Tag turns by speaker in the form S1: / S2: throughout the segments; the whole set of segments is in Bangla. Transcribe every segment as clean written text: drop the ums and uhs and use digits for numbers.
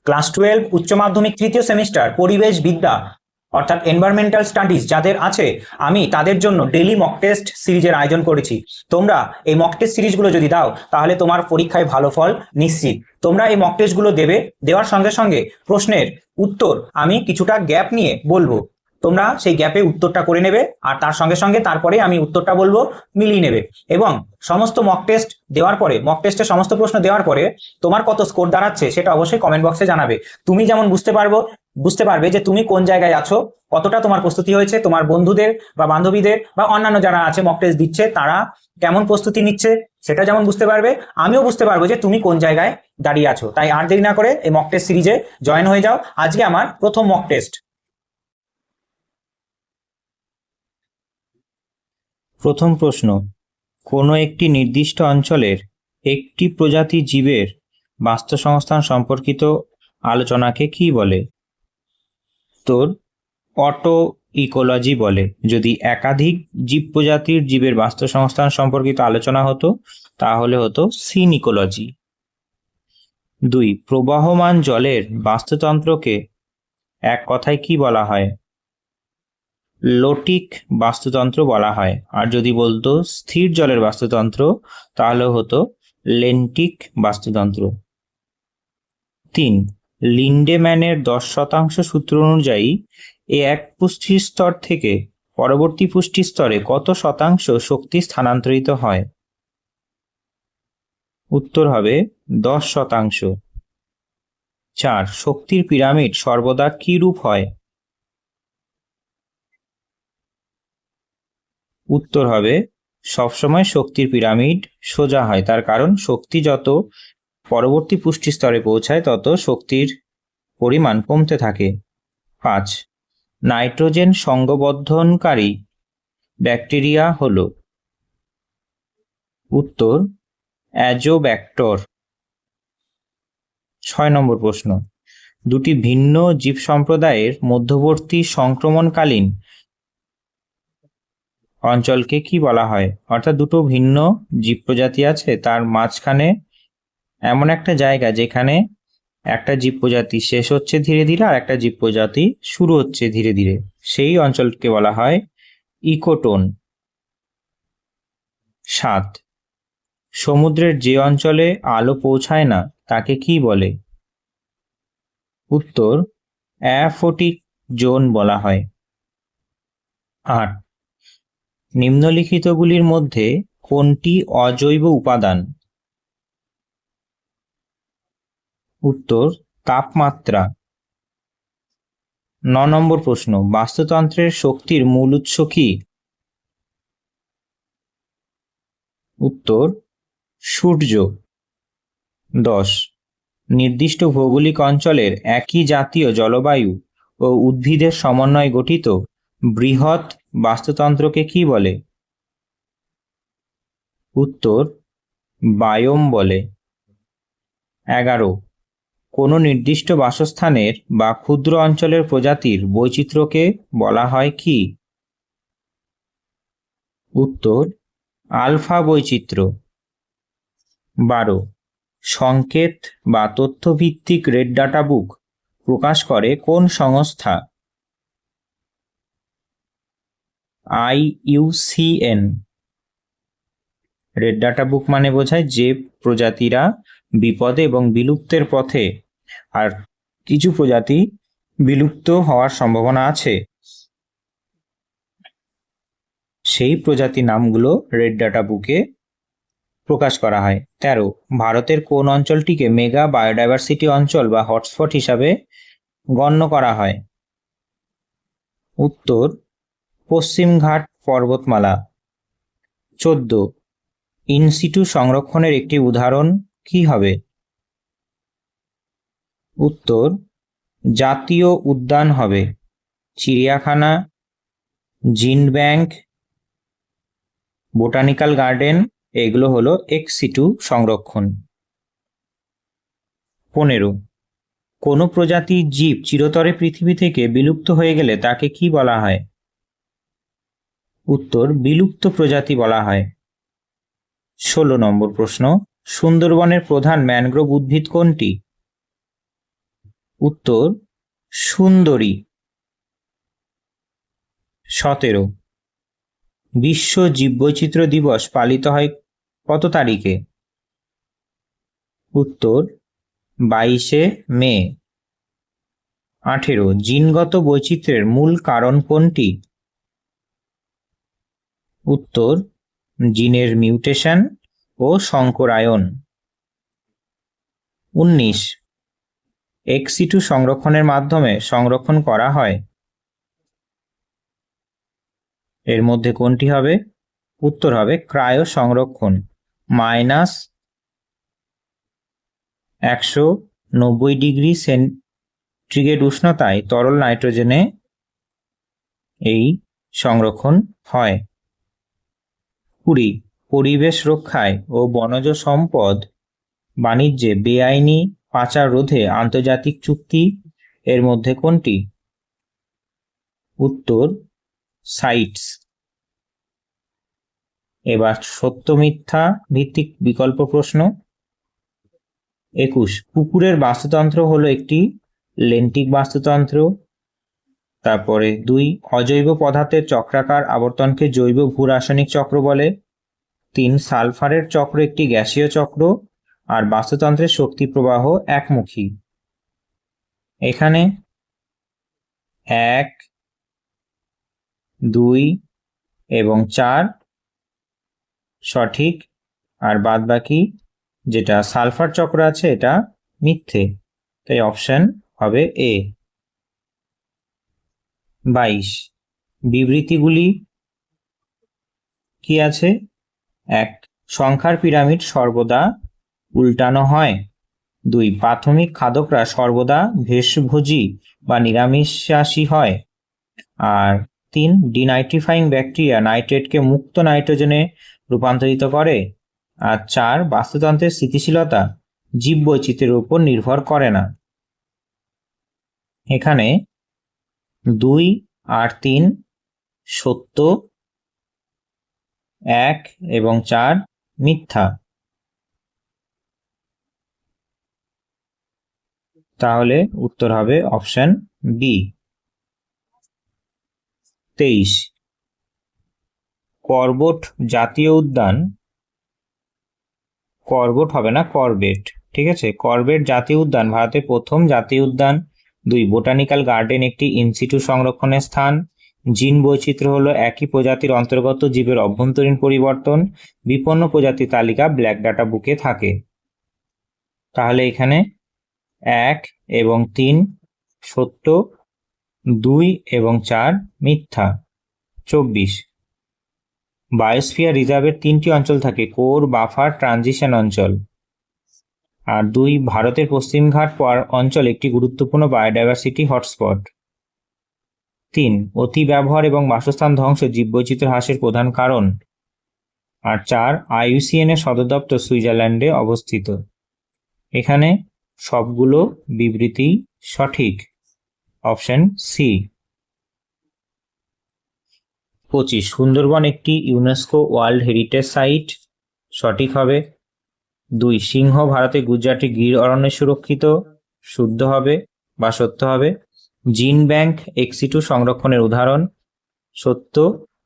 S1: ক্লাস 12 উচ্চ মাধ্যমিক তৃতীয় সেমিস্টার পরিবেশ বিদ্যা অর্থাৎ এনভায়রনমেন্টাল স্টাডিজ যাদের আছে, আমি তাদের জন্য ডেইলি মক টেস্ট সিরিজের আয়োজন করেছি। তোমরা এই মক টেস্ট সিরিজগুলো যদি দাও তাহলে তোমার পরীক্ষায় ভালো ফল নিশ্চিত। তোমরা এই মক টেস্টগুলো দেবে, দেওয়ার সঙ্গে সঙ্গে প্রশ্নের উত্তর আমি কিছুটা গ্যাপ নিয়ে বলবো, তোমরা সেই গ্যাপে উত্তরটা করে নেবে আর তার সঙ্গে সঙ্গে তারপরে আমি উত্তরটা বলবো, মিলিয়ে নেবে। এবং সমস্ত মক টেস্ট দেওয়ার পরে, মক টেস্টের সমস্ত প্রশ্ন দেওয়ার পরে তোমার কত স্কোর দাঁড়াচ্ছে সেটা অবশ্যই কমেন্ট বক্সে জানাবে। তুমি যেমন বুঝতে পারবে যে তুমি কোন জায়গায় আছো, কতটা তোমার প্রস্তুতি হয়েছে, তোমার বন্ধুদের বা বান্ধবীদের বা অন্যান্য যারা আছে মক টেস্ট দিচ্ছে তারা কেমন প্রস্তুতি নিচ্ছে সেটা যেমন বুঝতে পারবে, আমিও বুঝতে পারবো যে তুমি কোন জায়গায় দাঁড়িয়ে আছো। তাই আর দেরি না করে এই মক টেস্ট সিরিজে জয়েন হয়ে যাও। আজকে আমার প্রথম মক টেস্ট।
S2: প্রথম প্রশ্ন, কোনো একটি নির্দিষ্ট অঞ্চলের একটি প্রজাতি জীবের বাস্তুসংস্থান সম্পর্কিত আলোচনাকে কি বলে? তোর অটো ইকোলজি বলে। যদি একাধিক জীব প্রজাতির জীবের বাস্তুসংস্থান সম্পর্কিত আলোচনা হতো তাহলে হতো সিন ইকোলজি। 2, প্রবাহমান জলের বাস্তুতন্ত্রকে এক কথায় কি বলা হয়? লোটিক বাস্তুতন্ত্র বলা হয়। আর যদি বলতো স্থির জলের বাস্তুতন্ত্র তাহলে হতো লেন্টিক বাস্তুতন্ত্র। 3, লিন্ডেম্যানের 10% সূত্র অনুযায়ী এক পুষ্টি স্তর থেকে পরবর্তী পুষ্টি স্তরে কত শতাংশ শক্তি স্থানান্তরিত হয়? উত্তর হবে 10%। 4, শক্তির পিরামিড সর্বদা কি রূপ হয়? উত্তর হবে সবসময় শক্তির পিরামিড সোজা হয়, তার কারণ শক্তি যত পরবর্তী পুষ্টি স্তরে পৌঁছায় তত শক্তির পরিমাণ কমতে থাকে। 5, নাইট্রোজেন সংঘবদ্ধনকারী ব্যাকটেরিয়া হলো? উত্তর অ্যাজোব্যাক্টর। 6 নম্বর প্রশ্ন, দুটি ভিন্ন জীব সম্প্রদায়ের মধ্যবর্তী সংক্রমণকালীন অঞ্চলকে কি বলা হয়? অর্থাৎ দুটো ভিন্ন জীব প্রজাতি আছে, তার মাঝখানে এমন একটা জায়গা যেখানে একটা জীব প্রজাতি শেষ হচ্ছে ধীরে ধীরে আর একটা জীব প্রজাতি শুরু হচ্ছে ধীরে ধীরে, সেই অঞ্চলকে বলা হয় ইকোটোন। 7, সমুদ্রের যে অঞ্চলে আলো পৌঁছায় না তাকে কি বলে? উত্তর অ্যাফোটিক জোন বলা হয়। 8, নিম্নলিখিতগুলির মধ্যে কোনটি অজৈব উপাদান? উত্তর তাপমাত্রা। 9 নম্বর প্রশ্ন, বাস্তুতন্ত্রের শক্তির মূল উৎস কি? উত্তর সূর্য। 10, নির্দিষ্ট ভৌগোলিক অঞ্চলের একই জাতীয় জলবায়ু ও উদ্ভিদের সমন্বয়ে গঠিত বৃহৎ বাস্তুতন্ত্রকে কি বলে? উত্তর বায়োম বলে। 11, কোনো নির্দিষ্ট বাসস্থানের বা ক্ষুদ্র অঞ্চলের প্রজাতির বৈচিত্র্যকে বলা হয় কি? উত্তর আলফা বৈচিত্র্য। 12, সংকেত বা তথ্যভিত্তিক রেড ডাটা বুক প্রকাশ করে কোন সংস্থা? IUCN। রেড ডাটা বুক মানে বোঝায় যে প্রজাতিরা বিপদে এবং বিলুপ্তের পথে, আর কিছু প্রজাতি বিলুপ্ত হওয়ার সম্ভাবনা আছে, সেই প্রজাতি নামগুলো রেড ডাটা বুকে প্রকাশ করা হয়। 13, ভারতের কোন অঞ্চলটিকে মেগা বায়োডাইভার্সিটি অঞ্চল বা হটস্পট হিসাবে গণ্য করা হয়? উত্তর পশ্চিমঘাট পর্বতমালা। 14, ইনসিটু সংরক্ষণের একটি উদাহরণ কি হবে? উত্তর জাতীয় উদ্যান হবে। চিড়িয়াখানা, জিন ব্যাংক, বোটানিক্যাল গার্ডেন, এগুলো হলো এক্স-সিটু সংরক্ষণ। 15, কোনো প্রজাতির জীব চিরতরে পৃথিবী থেকে বিলুপ্ত হয়ে গেলে তাকে কি বলা হয়? উত্তর বিলুপ্ত প্রজাতি বলা হয়। 16 নম্বর প্রশ্ন, সুন্দরবনের প্রধান ম্যানগ্রোভ উদ্ভিদ কোনটি? উত্তর সুন্দরী। 17 বিশ্ব জীববৈচিত্র্য দিবস পালিত হয় কত তারিখে? উত্তর 22শে মে। 18 জিনগত বৈচিত্র্যের মূল কারণ কোনটি? উত্তর জিনের মিউটেশন ও সংকরায়ন। 19 ex-situ সংরক্ষণের মাধ্যমে সংরক্ষণ করা হয়, এর মধ্যে কোনটি হবে? উত্তর হবে ক্রায়ো সংরক্ষণ। -190°C উষ্ণতায় তরল নাইট্রোজেনে এই সংরক্ষণ হয়। 20 পরিবেশ রক্ষায় ও বনজ সম্পদ বাণিজ্যে বেআইনি পাচার রোধে আন্তর্জাতিক চুক্তি এর মধ্যে কোনটি? উত্তর সাইটস। এবার সত্য মিথ্যা ভিত্তিক বিকল্প প্রশ্ন। 21 কুকুরের বাস্তুতন্ত্র হলো একটি লেন্টিক বাস্তুতন্ত্র। তারপরে 2 অজৈব পদার্থের চক্রাকার আবর্তনকে জৈব ভূরাসায়নিক চক্র বলে। 3 সালফারের চক্র একটি গ্যাসীয় চক্র, আর বাস্তুতন্ত্রের শক্তি প্রবাহ একমুখী। এখানে 1, 2 এবং 4 সঠিক, আর বাদবাকি যেটা সালফার চক্র আছে এটা মিথ্যে, তাই অপশন হবে এ। 22 বিবৃতিগুলি কি আছে? 1 সংখ্যার পিরামিড সর্বদা উল্টানো হয়। 2 প্রাথমিক খাদকরা সর্বদা ভেষভোজী বা নিরামিষাশী হয়। আর 3 ডিনাইট্রিফাইং ব্যাকটেরিয়া নাইট্রেটকে মুক্ত নাইট্রোজেনে রূপান্তরিত করে। আর 4 বাস্তুতন্ত্রের স্থিতিশীলতা জীববৈচিত্র্যের উপর নির্ভর করে না। এখানে 2 আর 3 সত্য, 1 এবং 4 মিথ্যা। তাহলে উত্তর হবে অপশন বি। 23 করবেট জাতীয় উদ্যান, করবেট হবে না, করবেট, ঠিক আছে। করবেট জাতীয় উদ্যান ভারতের প্রথম জাতীয় উদ্যান। 2 বোটানিক্যাল গার্ডেন একটি ইনসিটু সংরক্ষণের স্থান। জিন বৈচিত্র্য হলো একই প্রজাতির অন্তর্গত জীবের অভ্যন্তরীণ পরিবর্তন। বিপন্ন প্রজাতির তালিকা ব্ল্যাক ডাটা বুকে থাকে। তাহলে এখানে 1 এবং 3 সত্য, 2 এবং 4 মিথ্যা। 24 বায়োস্ফিয়ার রিজার্ভের 3টি অঞ্চল থাকে, কোর, বাফার, ট্রানজিশন অঞ্চল। আর 2 ভারতের পশ্চিমঘাট অঞ্চল একটি গুরুত্বপূর্ণ বায়োডাইভার্সিটি হটস্পট। 3 অতি ব্যবহার এবং বাসস্থান ধ্বংস জীববৈচিত্র্য হ্রাসের প্রধান কারণ। আর 4 IUCN এর সদর দপ্তর সুইজারল্যান্ডে অবস্থিত। এখানে সবগুলো বিবৃতি সঠিক, অপশন সি। 25 সুন্দরবন একটি ইউনেস্কো ওয়ার্ল্ড হেরিটেজ সাইট, সঠিক হবে। 2 সিংহ ভারতে গুজরাটে গির অরণ্যে সুরক্ষিত, শুদ্ধ হবে বা সত্য হবে। জিন ব্যাংক ex-situ সংরক্ষণের উদাহরণ, সত্য।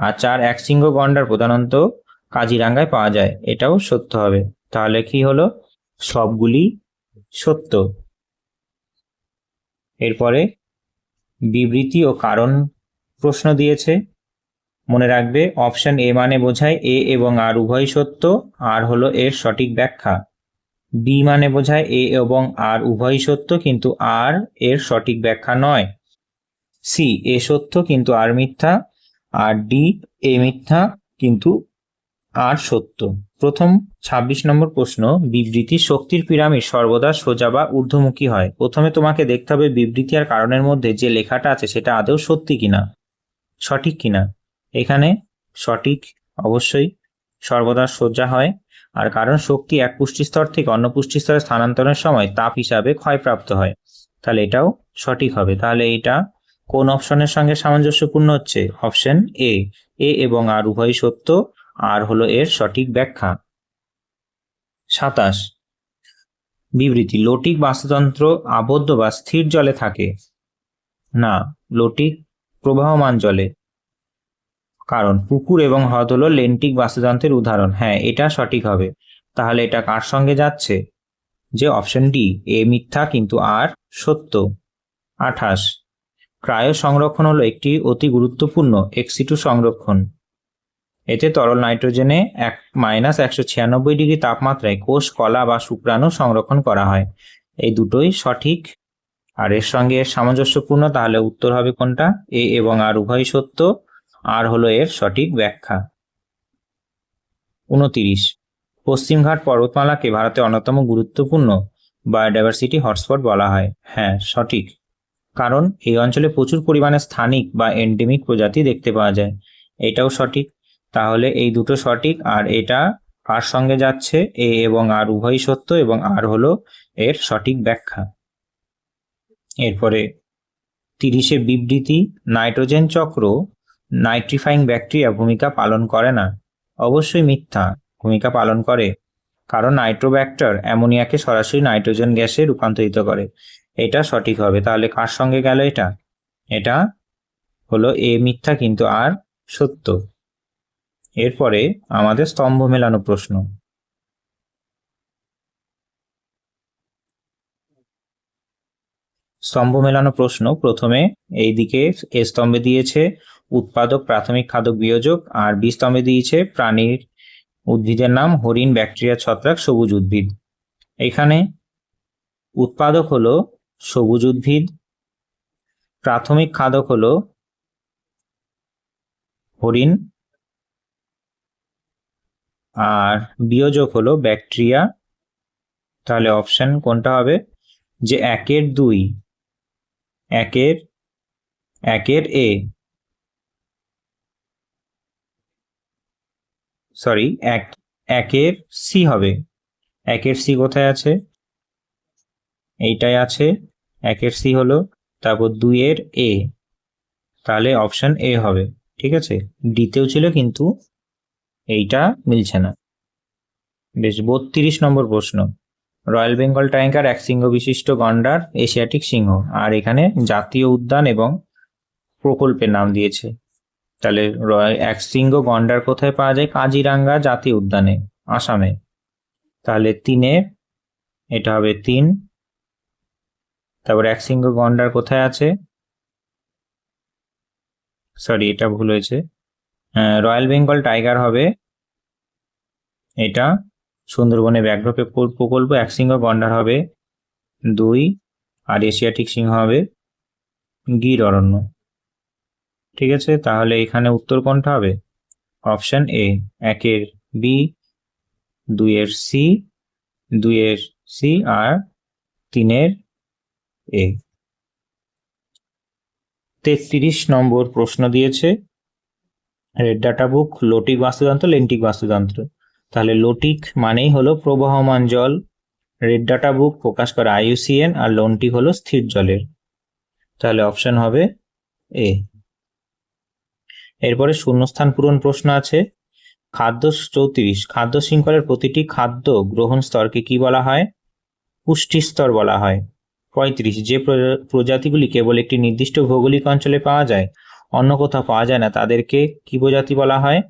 S2: আর 4 একশৃঙ্গ গন্ডার প্রধানত কাজিরাঙ্গায় পাওয়া যায়, এটাও সত্য হবে। তাহলে কি হলো? সবগুলি সত্য। এরপরে বিবৃতি ও কারণ প্রশ্ন দিয়েছে। মনে রাখবে অপশন এ মানে বোঝায় এ এবং আর উভয় সত্য, আর হলো এর সঠিক ব্যাখ্যা। বি মানে বোঝায় এ এবং আর উভয় সত্য কিন্তু আর এর সঠিক ব্যাখ্যা নয়। সি এ সত্য কিন্তু আর মিথ্যা। আর ডি এ মিথ্যা কিন্তু আর সত্য। প্রথম 26 নম্বর প্রশ্ন, বিবৃতি শক্তির পিরামিড সর্বদা সোজা বা ঊর্ধ্বমুখী হয়। প্রথমে তোমাকে দেখতে হবে বিবৃতি আর কারণের মধ্যে যে লেখাটা আছে সেটা আদৌ সত্যি কিনা, সঠিক কিনা। এখানে সঠিক, অবশ্যই সর্বদা সোজা হয়। আর কারণ শক্তি এক পুষ্টিস্তর থেকে অন্য পুষ্টিস্তরে স্থানান্তরের সময় তাপ হিসাবে ক্ষয়প্রাপ্ত হয়, তাহলে এটাও সঠিক হবে। তাহলে এটা কোন অপশনের সঙ্গে সামঞ্জস্যপূর্ণ হচ্ছে? অপশন এ, এ এবং আর উভয় সত্য, আর হলো এর সঠিক ব্যাখ্যা। 27 বিবৃতি, লোটিক বাস্তুতন্ত্র আবদ্ধ বা স্থির জলে থাকে না, লোটিক প্রবাহমান জলে। কারণ পুকুর এবং হ্রদ হলো লেন্টিক বাস্তুতন্ত্রের উদাহরণ। হ্যাঁ, এটা সঠিক হবে। তাহলে এটা কার সঙ্গে যাচ্ছে? যে অপশন ডি, এ মিথ্যা কিন্তু আর সত্য। 28, ক্রায়ো সংরক্ষণ হলো একটি অতি গুরুত্বপূর্ণ এক্সিটু সংরক্ষণ। এতে তরল নাইট্রোজেনে -196 ডিগ্রি তাপমাত্রায় কোষ, কলা বা শুক্রাণু সংরক্ষণ করা হয়। এই দুটোই সঠিক আর এর সঙ্গে এর সামঞ্জস্যপূর্ণ। তাহলে উত্তর হবে কোনটা? এ এবং আর উভয়ই সত্য, আর হলো এর সঠিক ব্যাখ্যা। 29, পশ্চিমঘাট পর্বতমালাকে ভারতের অন্যতম গুরুত্বপূর্ণ বায়োডাইভার্সিটি হটস্পট বলা হয়। হ্যাঁ, সঠিক। কারণ এই অঞ্চলে প্রচুর পরিমাণে স্থানিক বা এন্ডেমিক প্রজাতি দেখতে পাওয়া যায়। এটাও সঠিক। তাহলে এই দুটো সঠিক, আর এটা কার সঙ্গে যাচ্ছে? এ এবং আর উভয়ই সত্য, এবং আর হলো এর সঠিক ব্যাখ্যা। এরপরে 30-এ বিবৃতি, নাইট্রোজেন চক্র নাইট্রিফাইং ব্যাকটেরিয়া ভূমিকা পালন করে না। অবশ্যই মিথ্যা, ভূমিকা পালন করে। কারণ নাইট্রোব্যাক্টার অ্যামোনিয়াকে সরাসরি নাইট্রোজেন গ্যাসে রূপান্তরিত করে। এটা সঠিক হবে। তাহলে কার সঙ্গে গেল এটা? এটা হলো এ মিথ্যা কিন্তু আর সত্য। এরপরে আমাদের স্তম্ভ মেলানো প্রশ্ন। স্তম্ভ মেলানো প্রশ্ন। প্রথমে এই দিকে এ স্তম্ভে দিয়েছে উৎপাদক, প্রাথমিক, খাদক, বিয়োজক, আর বি স্তম্ভে দিয়েছে প্রাণীর, উদ্ভিদের নাম, হরিণ, ব্যাকটেরিয়া, ছত্রাক, সবুজ উদ্ভিদ। এখানে উৎপাদক হলো সবুজ উদ্ভিদ, প্রাথমিক খাদক হলো হরিণ, আর বিয়োজক হলো ব্যাকটেরিয়া। তাহলে অপশন কোনটা হবে? যে একের এ, সরি, একের সি হবে। একের সি কোথায় আছে? এইটাই আছে, একের সি হলো। তারপর 2-এর এ, তাহলে অপশন এ হবে। ঠিক আছে, ডিতেও ছিল কিন্তু এইটা মিলছে না। বেশ, 32 নম্বর প্রশ্ন। রয়্যাল বেঙ্গল টাইগার এক সিংহ বিশিষ্ট গন্ডার, এশিয়াটিক সিংহ, আর এখানে জাতীয় উদ্যান এবং প্রকল্পের নাম দিয়েছে। তাহলে এক সিংহ গন্ডার কোথায় পাওয়া যায়? কাজিরাঙ্গা জাতীয় উদ্যানে, আসামে। তাহলে 3-এ, এটা হবে 3। তারপর এক সিংহ গন্ডার কোথায় আছে? সরি, এটা ভুল হয়েছে। রয়্যাল বেঙ্গল টাইগার হবে এটা সুন্দরবনে ব্যাঘ্র প্রকল্প। এক সিংহ গন্ডার হবে 2, আর এশিয়াটিক সিংহ হবে গির অরণ্য। ঠিক আছে, তাহলে এখানে উত্তর কোনটা হবে? অপশন এ, একের বি, 2-এর সি, আর 3-এর এ। 33 নম্বর প্রশ্ন দিয়েছে, রেড ডাটা বুক, লোটিক বাস্তুতন্ত্র, লেন্টিক বাস্তুতন্ত্র। তাহলে লোটিক মানেই হলো প্রবাহমান জল, রেড ডাটা বুক প্রকাশ করে IUCN, আর লোন্টিক হলো স্থির জলের। তাহলে অপশন হবে এ। এরপরে শূন্যস্থান পূরণ প্রশ্ন আছে। 34, খাদ্য শৃঙ্খলের প্রতিটি খাদ্য গ্রহণ স্তরকে কি বলা হয়? পুষ্টি স্তর বলা হয়। 35, যে প্রজাতিগুলি কেবল একটি নির্দিষ্ট ভৌগোলিক অঞ্চলে পাওয়া যায়, অন্য কোথাও পাওয়া যায় না, তাদেরকে কি প্রজাতি বলা হয়?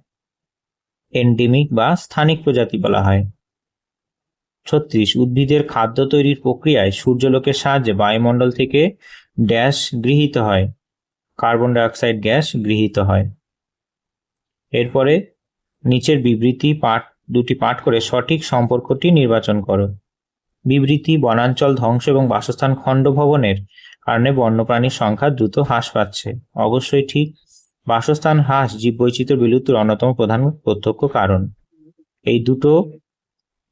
S2: এন্ডেমিক বা স্থানিক প্রজাতি বলা হয়। 36, উদ্ভিদের খাদ্য তৈরির প্রক্রিয়ায় সূর্যালোকের সাহায্যে বায়ুমণ্ডল থেকে ড্যাশ গৃহীত হয়? কার্বন ডাইঅক্সাইড গ্যাস গৃহীত হয়। এরপরে নিচের বিবৃতি দুটি পাঠ করে সঠিক সম্পর্কটি নির্বাচন করো। বিবৃতি, বনাঞ্চল ধ্বংস এবং বাসস্থান খণ্ড ভবনের কারণে বন্যপ্রাণীর সংখ্যা দ্রুত হ্রাস পাচ্ছে। অবশ্যই ঠিক। বাসস্থান হ্রাস জীববৈচিত্র্য বিলুপ্তির অন্যতম প্রধান প্রত্যক্ষ কারণ। এই দুটো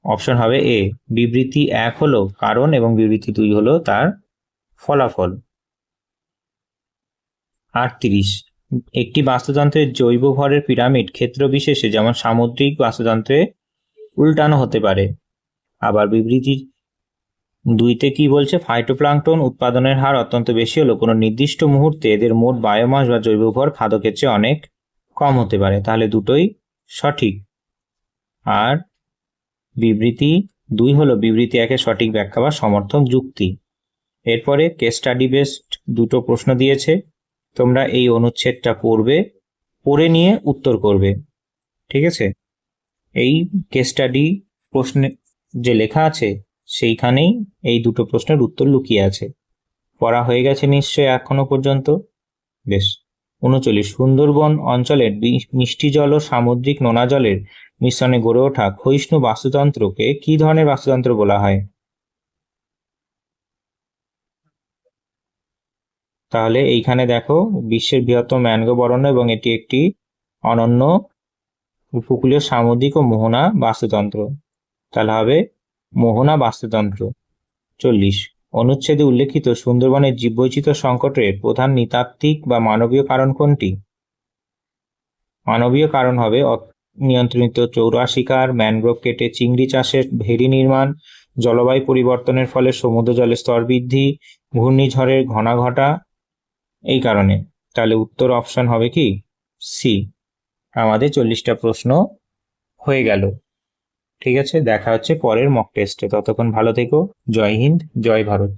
S2: অপশন হবে এ। বিবৃতি 1 হলো কারণ এবং বিবৃতি 2 হলো তার ফলাফল। 38, একটি বাস্তুতন্ত্রের জৈব ভরের পিরামিড ক্ষেত্র বিশেষে, যেমন সামুদ্রিক বাস্তুতন্ত্রে, উল্টানো হতে পারে। আবার বিবৃতি 2-তে কি বলছে? ফাইটোপ্লাঙ্কটন উৎপাদনের হার অত্যন্ত বেশি হলো কোনো নির্দিষ্ট মুহূর্তে এদের মোট বায়োমাস বা জৈব ভর খাদকের চেয়ে অনেক কম হতে পারে। তাহলে দুটোই সঠিক। আর বিবৃতি 2 হলো বিবৃতি একের সঠিক ব্যাখ্যা বা সমর্থক যুক্তি। এরপরে কেস স্টাডি বেসড দুটো প্রশ্ন দিয়েছে, তোমরা এই অনুচ্ছেদটা পড়বে, পড়ে নিয়ে উত্তর করবে। ঠিক আছে, এই কেস স্টাডি প্রশ্নে যে লেখা আছে সেইখানেই এই দুটো প্রশ্নের উত্তর লুকিয়ে আছে। পড়া হয়ে গেছে নিশ্চয় এখনো পর্যন্ত? বেশ। 39, সুন্দরবন অঞ্চলের মিষ্টি জল ও সামুদ্রিক নোনা জলের মিশ্রণে গড়ে ওঠা ক্ষয়িষ্ণু বাস্তুতন্ত্রকে কি ধরনের বাস্তুতন্ত্র বলা হয়? তাহলে এইখানে দেখো, বিশ্বের বৃহত্তম ম্যানগ্রোভ অরণ্য এবং এটি একটি অনন্য উপকূলীয় সামুদ্রিক ও মোহনা বাস্তুতন্ত্র। তাহলে হবে মোহনা বাস্তুতন্ত্র। 40, অনুচ্ছেদে উল্লেখিত সুন্দরবনের জীববৈচিত্র্য সংকটের প্রধান নৃতাত্ত্বিক বা মানবীয় কারণ কোনটি? মানবীয় কারণ হবে নিয়ন্ত্রিত চৌরা শিকার, ম্যানগ্রোভ কেটে চিংড়ি চাষের ভেড়ি নির্মাণ, জলবায়ু পরিবর্তনের ফলে সমুদ্র জলের স্তর বৃদ্ধি, ঘূর্ণিঝড়ের ঘনা ঘটা, এই কারণে। তাহলে উত্তর অপশন হবে কি সি। আমাদের 40টা প্রশ্ন হয়ে গেল। ঠিক আছে, দেখা হচ্ছে পরের মক টেস্টে। ততক্ষণ ভালো থেকো। জয় হিন্দ, জয় ভারত।